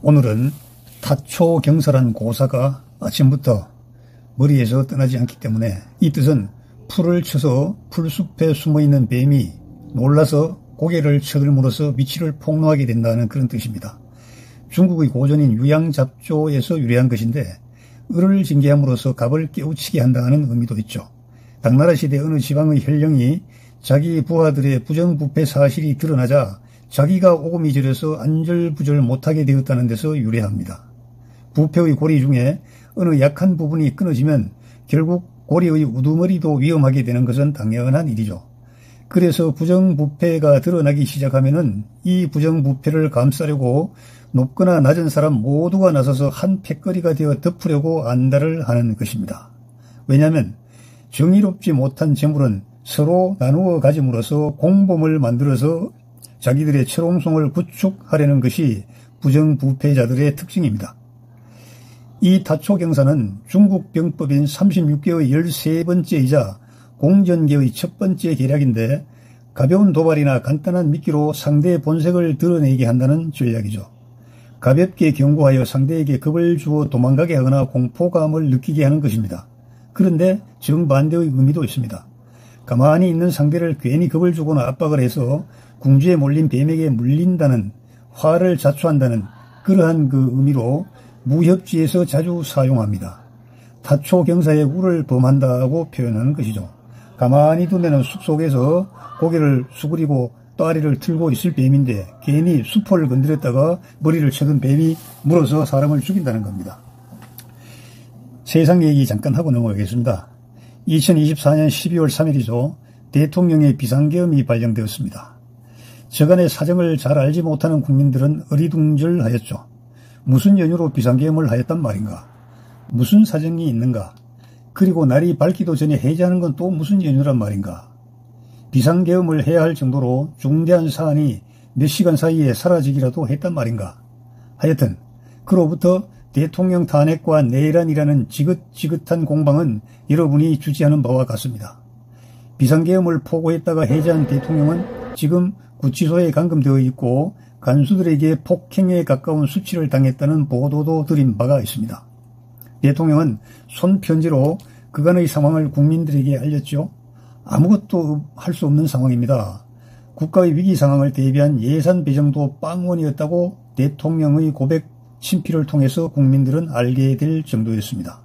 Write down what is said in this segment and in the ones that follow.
오늘은 타초경사란 고사가 아침부터 머리에서 떠나지 않기 때문에 이 뜻은 풀을 쳐서 풀숲에 숨어있는 뱀이 놀라서 고개를 쳐들므로써 위치를 폭로하게 된다는 그런 뜻입니다. 중국의 고전인 유양잡조에서 유래한 것인데 을을 징계함으로써 갑을 깨우치게 한다는 의미도 있죠. 당나라 시대 어느 지방의 혈령이 자기 부하들의 부정부패 사실이 드러나자 자기가 오금이 저려서 안절부절 못하게 되었다는 데서 유래합니다. 부패의 고리 중에 어느 약한 부분이 끊어지면 결국 고리의 우두머리도 위험하게 되는 것은 당연한 일이죠. 그래서 부정부패가 드러나기 시작하면은 이 부정부패를 감싸려고 높거나 낮은 사람 모두가 나서서 한 패거리가 되어 덮으려고 안달을 하는 것입니다. 왜냐하면 정의롭지 못한 재물은 서로 나누어 가짐으로써 공범을 만들어서 자기들의 철옹성을 구축하려는 것이 부정부패자들의 특징입니다. 이 타초경사는 중국 병법인 36개의 13번째이자 공전계의 첫 번째 계략인데 가벼운 도발이나 간단한 미끼로 상대의 본색을 드러내게 한다는 전략이죠. 가볍게 경고하여 상대에게 겁을 주어 도망가게 하거나 공포감을 느끼게 하는 것입니다. 그런데 정반대의 의미도 있습니다. 가만히 있는 상대를 괜히 겁을 주거나 압박을 해서 궁지에 몰린 뱀에게 물린다는, 화를 자초한다는 그러한 그 의미로 무협지에서 자주 사용합니다. 타초경사의 우를 범한다고 표현하는 것이죠. 가만히 두면 숲속에서 고개를 수그리고 또아리를 틀고 있을 뱀인데 괜히 수포를 건드렸다가 머리를 쳐든 뱀이 물어서 사람을 죽인다는 겁니다. 세상 얘기 잠깐 하고 넘어가겠습니다. 2024년 12월 3일이죠. 대통령의 비상계엄이 발령되었습니다. 저간의 사정을 잘 알지 못하는 국민들은 어리둥절하였죠. 무슨 연유로 비상계엄을 하였단 말인가? 무슨 사정이 있는가? 그리고 날이 밝기도 전에 해제하는 건 또 무슨 연유란 말인가? 비상계엄을 해야 할 정도로 중대한 사안이 몇 시간 사이에 사라지기라도 했단 말인가? 하여튼 그로부터 대통령 탄핵과 내란이라는 지긋지긋한 공방은 여러분이 주지하는 바와 같습니다. 비상계엄을 포고했다가 해제한 대통령은 지금 구치소에 감금되어 있고 간수들에게 폭행에 가까운 수치를 당했다는 보도도 드린 바가 있습니다. 대통령은 손편지로 그간의 상황을 국민들에게 알렸죠. 아무것도 할 수 없는 상황입니다. 국가의 위기 상황을 대비한 예산 배정도 빵원이었다고 대통령의 고백 친필을 통해서 국민들은 알게 될 정도였습니다.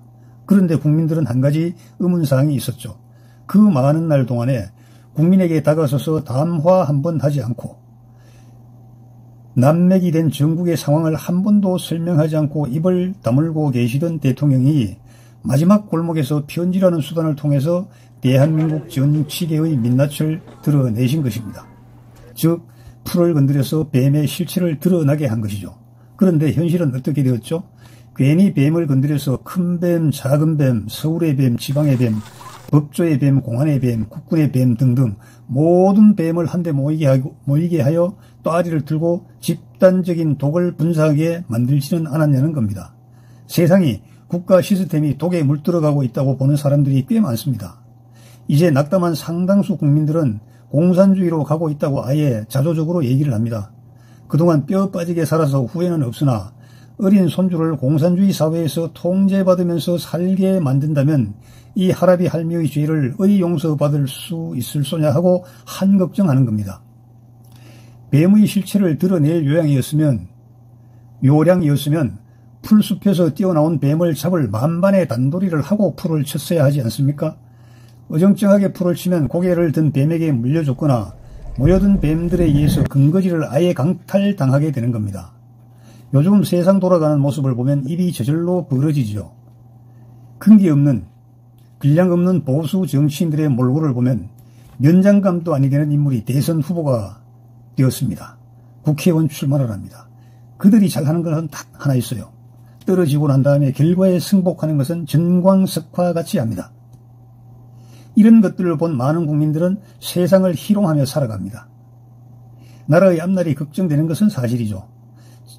그런데 국민들은 한 가지 의문사항이 있었죠. 그 많은 날 동안에 국민에게 다가서서 담화 한 번 하지 않고 난맥이 된 전국의 상황을 한 번도 설명하지 않고 입을 다물고 계시던 대통령이 마지막 골목에서 편지라는 수단을 통해서 대한민국 정치계의 민낯을 드러내신 것입니다. 즉 풀을 건드려서 뱀의 실체를 드러나게 한 것이죠. 그런데 현실은 어떻게 되었죠? 괜히 뱀을 건드려서 큰 뱀, 작은 뱀, 서울의 뱀, 지방의 뱀, 법조의 뱀, 공안의 뱀, 국군의 뱀 등등 모든 뱀을 한데 모이게 하여 또아리를 들고 집단적인 독을 분사하게 만들지는 않았냐는 겁니다. 세상이 국가 시스템이 독에 물들어가고 있다고 보는 사람들이 꽤 많습니다. 이제 낙담한 상당수 국민들은 공산주의로 가고 있다고 아예 자조적으로 얘기를 합니다. 그동안 뼈 빠지게 살아서 후회는 없으나 어린 손주를 공산주의 사회에서 통제받으면서 살게 만든다면 이 할아비 할미의 죄를 어디 용서받을 수 있을 소냐 하고 한걱정하는 겁니다. 뱀의 실체를 드러낼 요량이었으면 풀숲에서 뛰어나온 뱀을 잡을 만반의 단도리를 하고 풀을 쳤어야 하지 않습니까? 어정쩡하게 풀을 치면 고개를 든 뱀에게 물려줬거나 모여든 뱀들에 의해서 근거지를 아예 강탈당하게 되는 겁니다. 요즘 세상 돌아가는 모습을 보면 입이 저절로 벌어지죠. 근기 없는, 분량 없는 보수 정치인들의 몰골을 보면 면장감도 아니 되는 인물이 대선 후보가 되었습니다. 국회의원 출마를 합니다. 그들이 잘하는 것은 딱 하나 있어요. 떨어지고 난 다음에 결과에 승복하는 것은 전광석화 같이 합니다. 이런 것들을 본 많은 국민들은 세상을 희롱하며 살아갑니다. 나라의 앞날이 걱정되는 것은 사실이죠.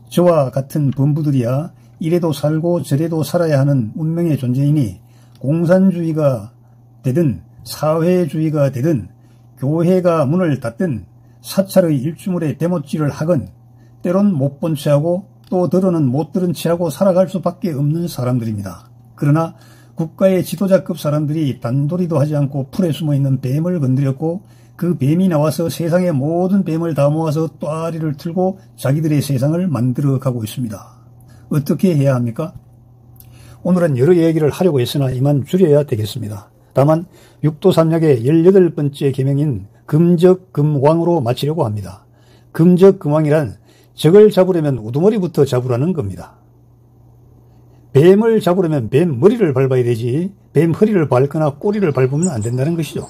저와 같은 범부들이야 이래도 살고 저래도 살아야 하는 운명의 존재이니 공산주의가 되든 사회주의가 되든 교회가 문을 닫든 사찰의 일주물에 대못질을 하건 때론 못 본 채하고 또 더러는 못 들은 체하고 살아갈 수밖에 없는 사람들입니다. 그러나 국가의 지도자급 사람들이 단도리도 하지 않고 풀에 숨어있는 뱀을 건드렸고 그 뱀이 나와서 세상의 모든 뱀을 다 모아서 또아리를 틀고 자기들의 세상을 만들어가고 있습니다. 어떻게 해야 합니까? 오늘은 여러 얘기를 하려고 했으나 이만 줄여야 되겠습니다. 다만 육도삼약의 18번째 계명인 금적금왕으로 마치려고 합니다. 금적금왕이란 적을 잡으려면 우두머리부터 잡으라는 겁니다. 뱀을 잡으려면 뱀 머리를 밟아야 되지 뱀 허리를 밟거나 꼬리를 밟으면 안 된다는 것이죠.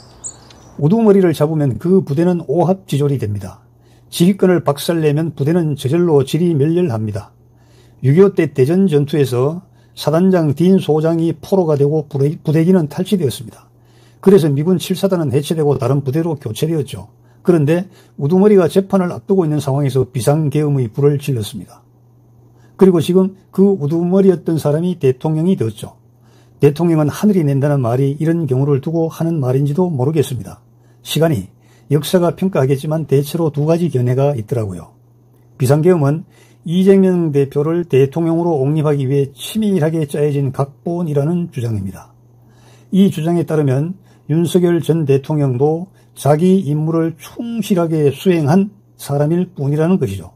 우두머리를 잡으면 그 부대는 오합지졸이 됩니다. 지휘권을 박살내면 부대는 저절로 지리멸렬합니다. 6.25 때 대전 전투에서 사단장 딘 소장이 포로가 되고 부대기는 탈취되었습니다. 그래서 미군 7사단은 해체되고 다른 부대로 교체되었죠. 그런데 우두머리가 재판을 앞두고 있는 상황에서 비상계엄의 불을 질렀습니다. 그리고 지금 그 우두머리였던 사람이 대통령이 되었죠. 대통령은 하늘이 낸다는 말이 이런 경우를 두고 하는 말인지도 모르겠습니다. 시간이 역사가 평가하겠지만 대체로 두 가지 견해가 있더라고요. 비상계엄은 이재명 대표를 대통령으로 옹립하기 위해 치밀하게 짜여진 각본이라는 주장입니다. 이 주장에 따르면 윤석열 전 대통령도 자기 임무를 충실하게 수행한 사람일 뿐이라는 것이죠.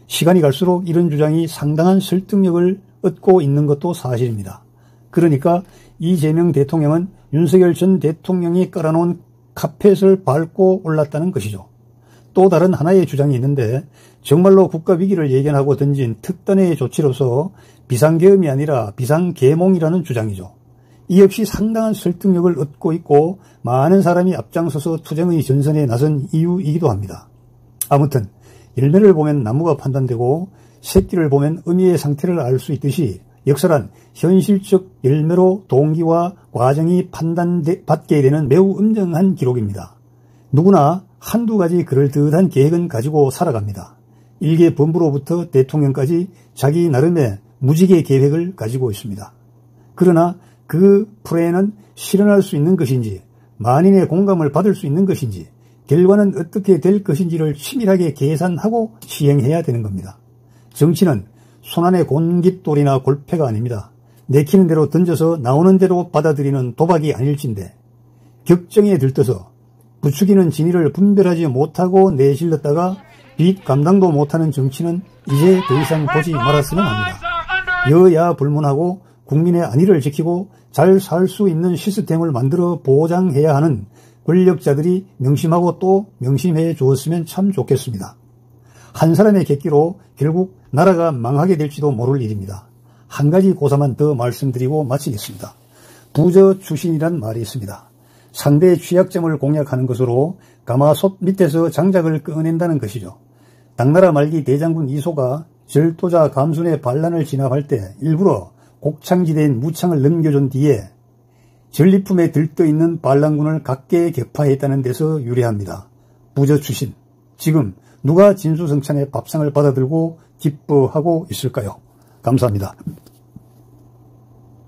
시간이 갈수록 이런 주장이 상당한 설득력을 얻고 있는 것도 사실입니다. 그러니까 이재명 대통령은 윤석열 전 대통령이 깔아놓은 카펫을 밟고 올랐다는 것이죠. 또 다른 하나의 주장이 있는데 정말로 국가위기를 예견하고 던진 특단의 조치로서 비상계엄이 아니라 비상계몽이라는 주장이죠. 이 역시 상당한 설득력을 얻고 있고 많은 사람이 앞장서서 투쟁의 전선에 나선 이유이기도 합니다. 아무튼 열매를 보면 나무가 판단되고 새끼를 보면 어미의 상태를 알 수 있듯이 역사란 현실적 열매로 동기와 과정이 판단받게 되는 매우 엄정한 기록입니다. 누구나 한두 가지 그럴듯한 계획은 가지고 살아갑니다. 일개 본부로부터 대통령까지 자기 나름의 무지개 계획을 가지고 있습니다. 그러나 그 플랜은 실현할 수 있는 것인지 만인의 공감을 받을 수 있는 것인지 결과는 어떻게 될 것인지를 치밀하게 계산하고 시행해야 되는 겁니다. 정치는 손안의 곤깃돌이나 골패가 아닙니다. 내키는 대로 던져서 나오는 대로 받아들이는 도박이 아닐진데 격정에 들떠서 부추기는 진위를 분별하지 못하고 내실렀다가 빚 감당도 못하는 정치는 이제 더 이상 보지 말았으면 합니다. 여야 불문하고 국민의 안위를 지키고 잘 살 수 있는 시스템을 만들어 보장해야 하는 권력자들이 명심하고 또 명심해 주었으면 참 좋겠습니다. 한 사람의 객기로 결국 나라가 망하게 될지도 모를 일입니다. 한 가지 고사만 더 말씀드리고 마치겠습니다. 부저 출신이란 말이 있습니다. 상대의 취약점을 공략하는 것으로 가마솥 밑에서 장작을 꺼낸다는 것이죠. 당나라 말기 대장군 이소가 절도자 감순의 반란을 진압할 때 일부러 곡창지대인 무창을 넘겨준 뒤에 전리품에 들떠있는 반란군을 각계 격파했다는 데서 유래합니다. 부저 출신, 지금 누가 진수성찬의 밥상을 받아들고 기뻐하고 있을까요? 감사합니다.